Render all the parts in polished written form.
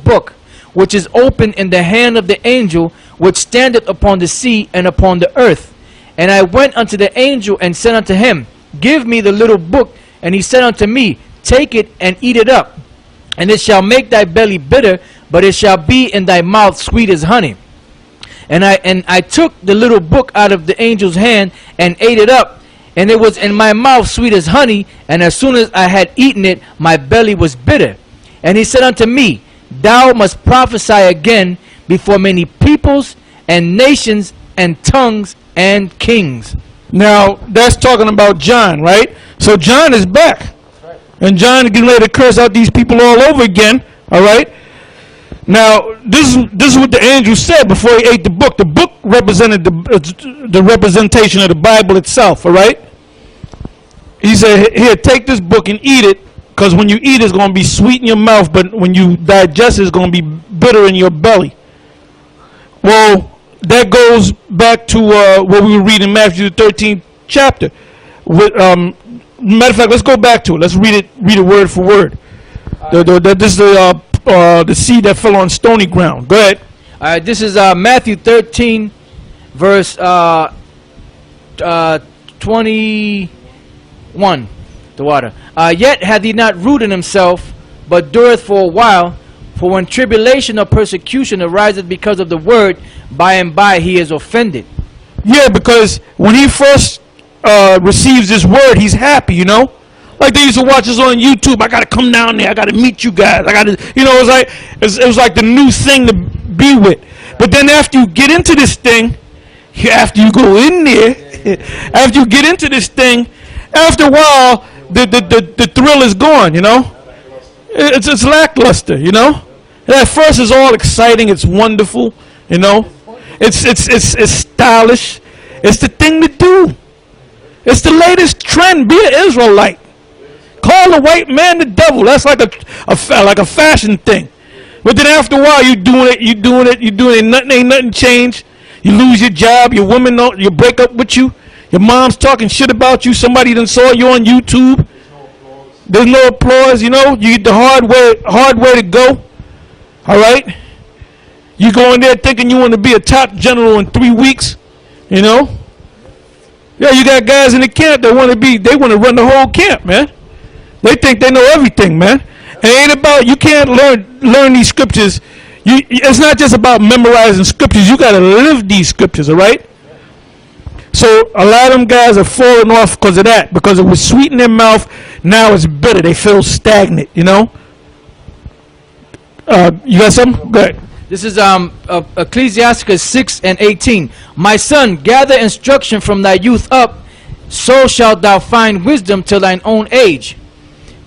book, which is open in the hand of the angel, which standeth upon the sea and upon the earth. And I went unto the angel and said unto him, Give me the little book. And he said unto me, Take it and eat it up, and it shall make thy belly bitter, but it shall be in thy mouth sweet as honey. And I took the little book out of the angel's hand and ate it up, and it was in my mouth sweet as honey, and as soon as I had eaten it, my belly was bitter. And he said unto me, Thou must prophesy again before many peoples and nations and tongues and kings. Now, that's talking about John, right? So John is back. And John is getting ready to curse out these people all over again, all right? Now, this is what the angel said before he ate the book. The book represented the representation of the Bible itself, all right? He said, here, take this book and eat it, because when you eat it, it's going to be sweet in your mouth, but when you digest it, it's going to be bitter in your belly. Well, that goes back to what we were reading in Matthew the 13th chapter. Matter of fact, let's go back to it. Let's read it word for word. This is the seed that fell on stony ground. Go ahead. All right, this is Matthew 13, verse 21. The water. Yet hath he not root in himself, but dureth for a while. For when tribulation or persecution ariseth because of the word, by and by he is offended. Yeah, because when he first receives this word, he's happy, you know? Like they used to watch us on YouTube. I got to come down there. I got to meet you guys. I got to, you know, it was like the new thing to be with. But then after you get into this thing, after you go in there, after you get into this thing, after a while, the thrill is gone, you know? It's lackluster, you know? And at first it's all exciting. It's wonderful, you know? It's stylish. It's the thing to do. It's the latest trend. Be an Israelite. Call the white man the devil. That's like a fashion thing. But then after a while, you're doing it. Nothing changed. You lose your job. Your woman, you break up with you. Your mom's talking shit about you. Somebody done saw you on YouTube. There's no applause. You know, you get the hard way to go. All right. You go in there thinking you want to be a top general in 3 weeks. You know. Yeah, you got guys in the camp that want to run the whole camp, man. They think they know everything, man. It ain't about, you can't learn these scriptures. It's not just about memorizing scriptures. You got to live these scriptures, all right? So a lot of them guys are falling off because of that. Because it was sweet in their mouth, now it's bitter. They feel stagnant, you know? You got something? Go ahead. This is Ecclesiasticus 6 and 18. My son, gather instruction from thy youth up, so shalt thou find wisdom till thine own age.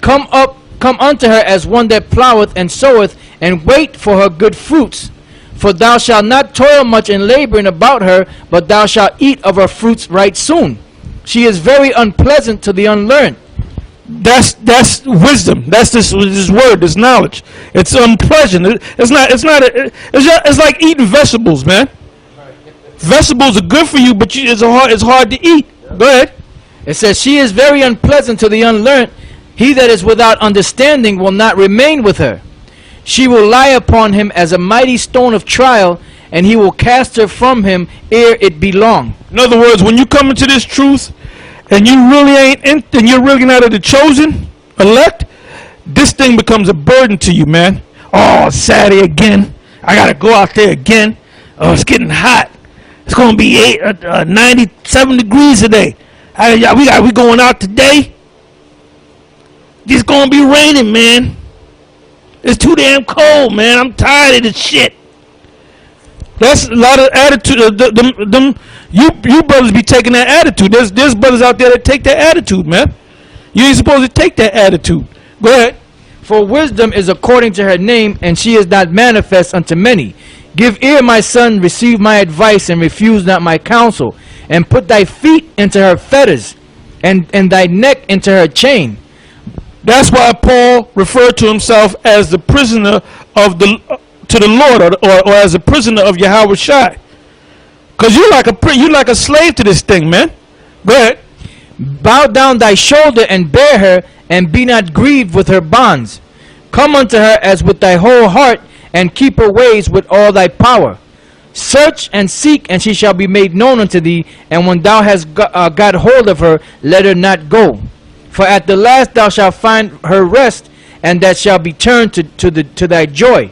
Come unto her as one that ploweth and soweth, and wait for her good fruits. For thou shalt not toil much in laboring about her, but thou shalt eat of her fruits right soon. She is very unpleasant to the unlearned. That's wisdom. That's this word, this knowledge. It's unpleasant. It's like eating vegetables, man. Vegetables are good for you, but it's hard to eat. Go ahead. It says, she is very unpleasant to the unlearned. He that is without understanding will not remain with her. She will lie upon him as a mighty stone of trial, and he will cast her from him ere it be long. In other words, when you come into this truth, and you really and you're really not of the chosen, elect, this thing becomes a burden to you, man. Oh, it's Saturday again. I got to go out there again. Oh, it's getting hot. It's going to be 97 degrees today. We going out today? It's going to be raining, man. It's too damn cold, man. I'm tired of this shit. That's a lot of attitude. You brothers be taking that attitude. There's brothers out there that take that attitude, man. You ain't supposed to take that attitude. Go ahead. For wisdom is according to her name, and she is not manifest unto many. Give ear, my son, receive my advice, and refuse not my counsel. And put thy feet into her fetters, and thy neck into her chain. That's why Paul referred to himself as the prisoner of to the Lord, or as a prisoner of Yahweh Shai. Because you're like a slave to this thing, man. Go ahead. Bow down thy shoulder and bear her, and be not grieved with her bonds. Come unto her as with thy whole heart, and keep her ways with all thy power. Search and seek, and she shall be made known unto thee. And when thou hast got hold of her, let her not go. For at the last thou shalt find her rest, and that shall be turned to thy joy.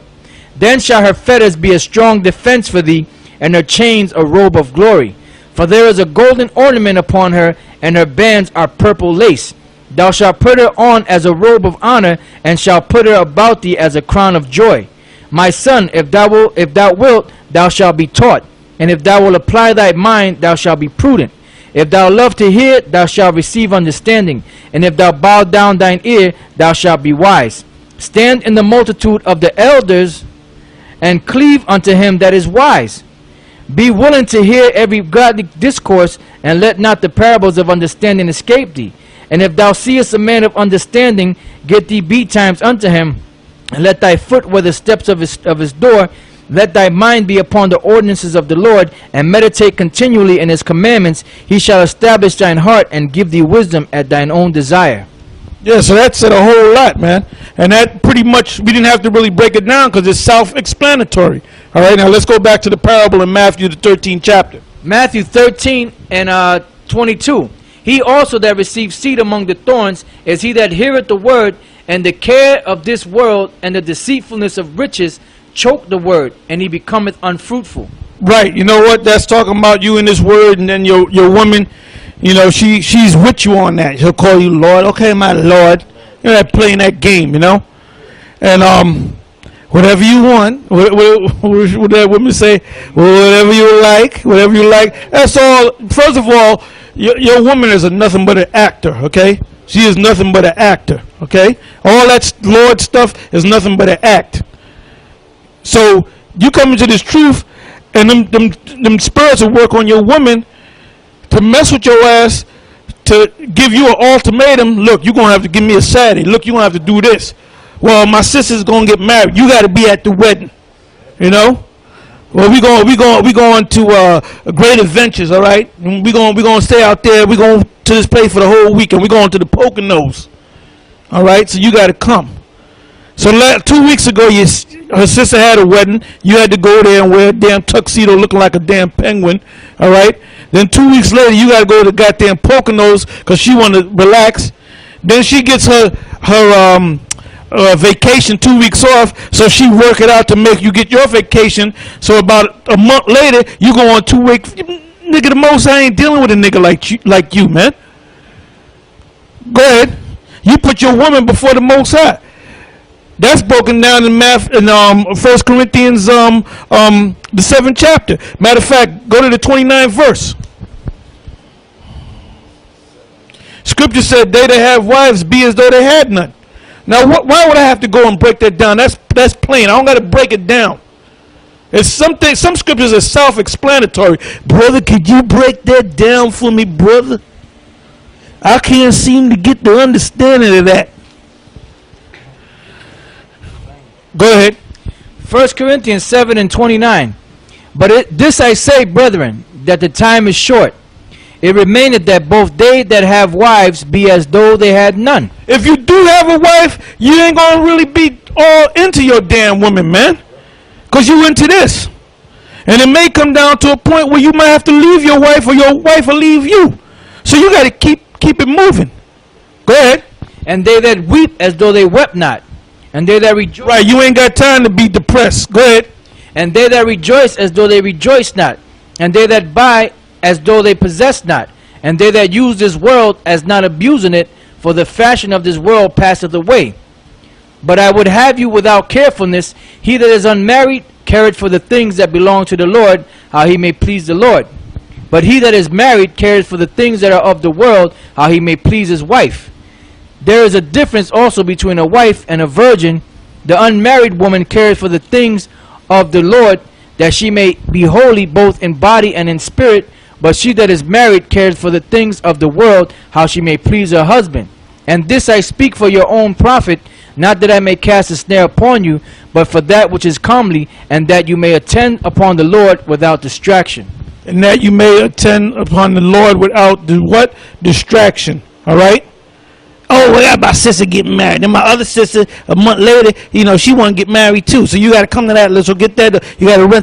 Then shall her fetters be a strong defense for thee, and her chains a robe of glory. For there is a golden ornament upon her, and her bands are purple lace. Thou shalt put her on as a robe of honor, and shalt put her about thee as a crown of joy. My son, if thou wilt, thou shalt be taught, and if thou wilt apply thy mind, thou shalt be prudent. If thou love to hear, thou shalt receive understanding, and if thou bow down thine ear, thou shalt be wise. Stand in the multitude of the elders, and cleave unto him that is wise. Be willing to hear every godly discourse, and let not the parables of understanding escape thee. And if thou seest a man of understanding, get thee betimes unto him, and let thy foot wear the steps of his door. Let thy mind be upon the ordinances of the Lord, and meditate continually in his commandments. He shall establish thine heart, and give thee wisdom at thine own desire. Yeah, so that said a whole lot, man. And that pretty much, we didn't have to really break it down because it's self-explanatory. All right, now let's go back to the parable in Matthew, the 13th chapter. Matthew 13 and 22. He also that received seed among the thorns is he that heareth the word, and the care of this world and the deceitfulness of riches choke the word, and he becometh unfruitful. Right, you know what? That's talking about you in this word, and then your woman, you know, she's with you on that. She'll call you Lord. Okay, my Lord. You know, that playing that game, you know? And whatever you want, what that woman say, whatever you like. That's all. First of all, your woman is nothing but an actor, okay? She is nothing but an actor, okay? All that Lord stuff is nothing but an act. So you come into this truth, and them spirits will work on your woman to mess with your ass, to give you an ultimatum. Look, you're going to have to give me a Saturday. Look, you're going to have to do this. Well, my sister's going to get married. You got to be at the wedding, you know? Well, we going to great adventures, all right? And we going to stay out there. We going to this place for the whole weekend. We going to the Poconos, all right? So you got to come. So 2 weeks ago, her sister had a wedding. You had to go there and wear a damn tuxedo looking like a damn penguin, all right? Then 2 weeks later, you got to go to the goddamn Poconos because she want to relax. Then she gets her vacation 2 weeks off, so she work it out to make you get your vacation. So about a month later, you go on 2 weeks. Nigga, the most I ain't dealing with a nigga like you, man. Go ahead. You put your woman before the Most High. That's broken down in math in 1 Corinthians the 7th chapter. Matter of fact, go to the 29th verse. Scripture said, "They that have wives be as though they had none." Now, why would I have to go and break that down? That's plain. I don't got to break it down. It's something. Some scriptures are self-explanatory. Brother, could you break that down for me, brother? I can't seem to get the understanding of that. Go ahead. 1 Corinthians 7 and 29. But this I say, brethren, that the time is short. It remaineth that both they that have wives be as though they had none. If you do have a wife, you ain't going to really be all into your damn woman, man. Because you into this. And it may come down to a point where you might have to leave your wife, or your wife will leave you. So you got to keep it moving. Go ahead. And they that weep as though they wept not. And they that rejoice. Right, you ain't got time to be depressed. Go ahead. And they that rejoice as though they rejoice not. And they that buy as though they possess not. And they that use this world as not abusing it, for the fashion of this world passeth away. But I would have you without carefulness. He that is unmarried careth for the things that belong to the Lord, how he may please the Lord. But he that is married careth for the things that are of the world, how he may please his wife. There is a difference also between a wife and a virgin. The unmarried woman careth for the things of the Lord, that she may be holy both in body and in spirit. But she that is married careth for the things of the world, how she may please her husband. And this I speak for your own profit, not that I may cast a snare upon you, but for that which is comely, and that you may attend upon the Lord without distraction. And that you may attend upon the Lord without the what? Distraction. All right? Oh, I got my sister getting married. Then my other sister, a month later, you know, she want to get married too. So you got to come to that. So get that. You got to rent